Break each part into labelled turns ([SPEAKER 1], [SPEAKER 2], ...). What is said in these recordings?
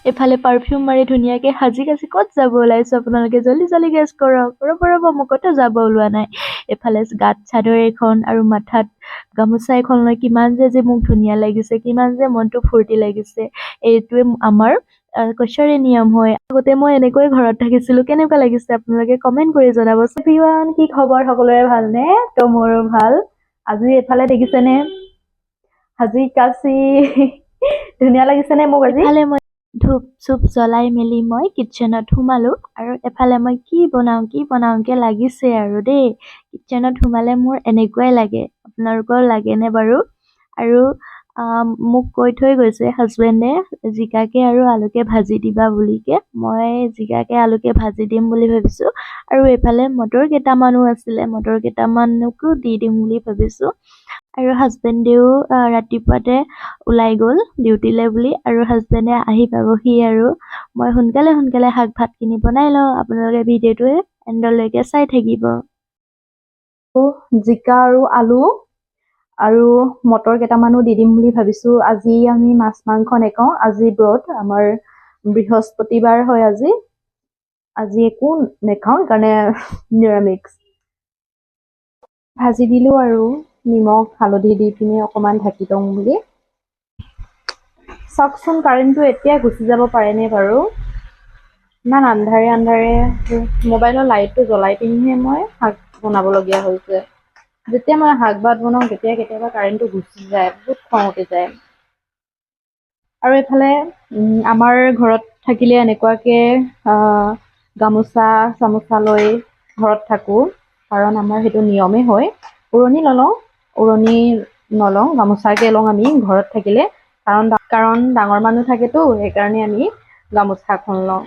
[SPEAKER 1] এফালে পাৰফিউম মাৰি ধুনীয়াকৈ সাজি কাচি ক'ত যাব ওলাইছোঁ আপোনালোকে জল্দি জল্দি গেছ কৰক ৰ'ব মই ক'তো যাব ওলোৱা নাই এফালে গাত চাদৰ এখন আৰু মাথাত গামোচা এখন লৈ কিমান যে মোক ধুনীয়া লাগিছে কিমান যে মনটো ফূৰ্তি লাগিছে এইটোৱে আমাৰ কছাৰী নিয়ম হয় আগতে মই এনেকৈ ঘৰত থাকিছিলোঁ কেনেকুৱা লাগিছে আপোনালোকে কমেণ্ট কৰি জনাবচোন এভৰিৱান কি খবৰ সকলোৰে ভালনে তো মোৰো ভাল আজি এফালে দেখিছেনে সাজি কাচি ধুনীয়া লাগিছেনে মোক আজি এফালে মই ধূপ চুপ জ্বলাই মেলি মই কিটচেনত সোমালোঁ আৰু এফালে মই কি বনাওঁকৈ লাগিছে আৰু দেই কিটচেনত সোমালে মোৰ এনেকুৱাই লাগে আপোনালোকৰ লাগেনে বাৰু আৰু মোক কৈ থৈ গৈছে হাজবেণ্ডে জিকাকে আৰু আলুকে ভাজি দিবা বুলিকে মই জিকাকে আলুকে ভাজি দিম বুলি ভাবিছোঁ আৰু এইফালে মটৰ কেইটামানো আছিলে মটৰ কেইটামানকো দি দিম বুলি ভাবিছোঁ আৰু হাজবেণ্ডেও ৰাতিপুৱাতে ওলাই গ'ল ডিউটিলৈ বুলি আৰু হাজবেণ্ডে আহি পাবহি আৰু মই সোনকালে শাক ভাতখিনি বনাই লওঁ আপোনালোকে ভিডিঅ'টোৱে এণ্ডলৈকে চাই থাকিব জিকা আৰু আলু আৰু মটৰ কেইটামানো দি দিম বুলি ভাবিছোঁ আজি আমি মাছ মাংস নেখাওঁ আজি ব্ৰত আমাৰ বৃহস্পতিবাৰ হয় আজি একো নেখাওঁ সেইকাৰণে নিৰামিষ ভাজি দিলোঁ আৰু নিমখ হালধি দি পিনে অকণমান ঢাকি থওঁ বুলি চাওকচোন কাৰেণ্টটো এতিয়া গুচি যাব পাৰেনে বাৰু ইমান আন্ধাৰে মোবাইলৰ লাইটটো জ্বলাই পিনিহে মই শাক বনাবলগীয়া হৈছে যেতিয়া মই শাক ভাত বনাওঁ কেতিয়াবা কাৰেণ্টটো গুচি যায় বহুত খং উঠি যায় আৰু এইফালে আমাৰ ঘৰত থাকিলে এনেকুৱাকৈ গামোচা চামোচা লৈ ঘৰত থাকোঁ কাৰণ আমাৰ সেইটো নিয়মেই হয় উৰণি নলওঁ গামোচাকে লওঁ আমি ঘৰত থাকিলে কাৰণ ডাঙৰ মানুহ থাকেতো সেইকাৰণে আমি গামোচাখন লওঁ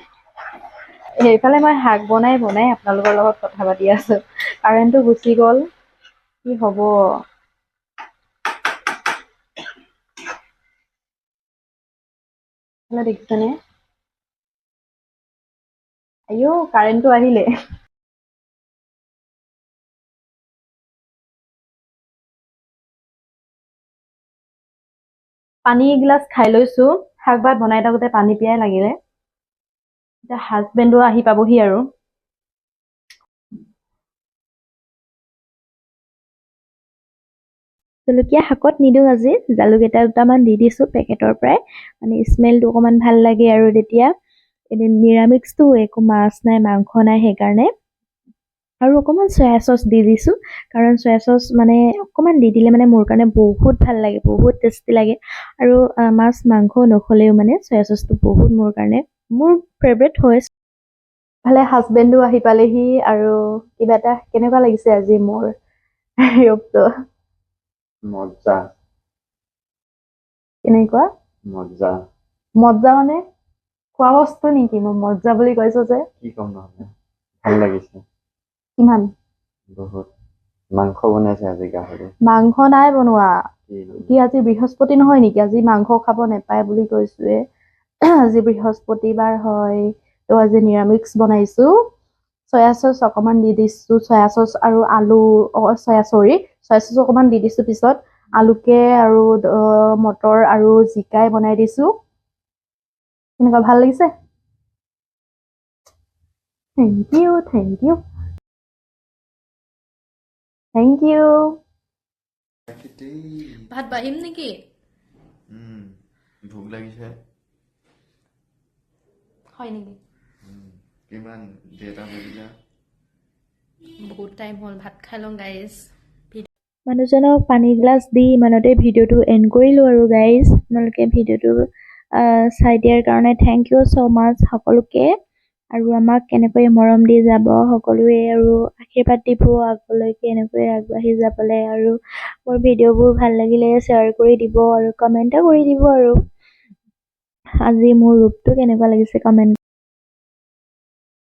[SPEAKER 1] সেইফালে মই শাক বনাই আপোনালোকৰ লগত কথা পাতি আছোঁ কাৰেণ্টটো গুচি গ'ল কি হ'ব দেখিছেনে আইও কাৰেণ্টটো আহিলে পানী এগিলাচ খাই লৈছোঁ শাক ভাত বনাই থাকোঁতে পানী পিয়াই লাগিলে এতিয়া হাজবেণ্ডো আহি পাবহি আৰু জলকীয়া শাকত নিদিওঁ আজি জালুক দুটামান দি দিছোঁ পেকেটৰ পৰাই মানে স্মেলটো অকণমান ভাল লাগে আৰু তেতিয়া এদিন নিৰামিষটো একো মাছ নাই মাংস নাই সেইকাৰণে আৰু অকণমান চয়া চচ দি দিছোঁ কাৰণ চয়া চচ মানে অকণমান দি দিলে মানে মোৰ কাৰণে বহুত ভাল লাগে বহুত টেষ্টি লাগে আৰু মাছ মাংস নখলেও মানে চয়া চচটো বহুত মোৰ কাৰণে মোৰ ফেভৰেট হয় ভালে হাজবেণ্ডো আহি পালেহি আৰু কিবা এটা কেনেকুৱা লাগিছে আজি মোৰ ৰূপটো
[SPEAKER 2] মজ্জা
[SPEAKER 1] কেনেকুৱা
[SPEAKER 2] মজ্জা
[SPEAKER 1] মানে খোৱা বস্তু নেকি মই মজ্জা বুলি কৈছো যে
[SPEAKER 2] কি কম নহ'লে ভাল লাগিছে
[SPEAKER 1] কিমান
[SPEAKER 2] বহুত মাংস বনাইছে আজি গাহৰি
[SPEAKER 1] মাংস নাই বনোৱা কি আজি বৃহস্পতি নহয় নেকি আজি মাংস খাব নেপায় বুলি কৈছোৱে আজি বৃহস্পতিবাৰ হয় তো আজি নিৰামিষ বনাইছোঁ চয়া চচ অকণমান দি দিছোঁ চয়া চচ আৰু আলু চয়া চচ অকণমান দি দিছোঁ পিছত আলুকে আৰু মটৰ আৰু জিকাই বনাই দিছোঁ কেনেকুৱা ভাল লাগিছে থেংক ইউ
[SPEAKER 3] ভাত বাঢ়িম নেকি
[SPEAKER 2] ভোক লাগিছে
[SPEAKER 3] হয় নেকি
[SPEAKER 2] কিমান দেটা বাজিলা
[SPEAKER 3] বহুত টাইম হ'ল ভাত খাই লওঁ গাইজ
[SPEAKER 1] মানুহজনক পানী গ্লাছ দি ইমানতে ভিডিঅ'টো এণ্ড কৰিলোঁ আৰু গাইজ আপোনালোকে ভিডিঅ'টো চাই দিয়াৰ কাৰণে থেংক ইউ ছ' মাছ সকলোকে আৰু আমাক কেনেকৈ মৰম দি যাব সকলোৱে আৰু আশীৰ্বাদ দিব আগলৈকে এনেকৈ আগবাঢ়ি যাবলৈ আৰু মোৰ ভিডিঅ'বোৰ ভাল লাগিলে শ্বেয়াৰ কৰি দিব আৰু কমেণ্টো কৰি দিব আৰু আজি মোৰ ৰূপটো কেনেকুৱা লাগিছে কমেণ্ট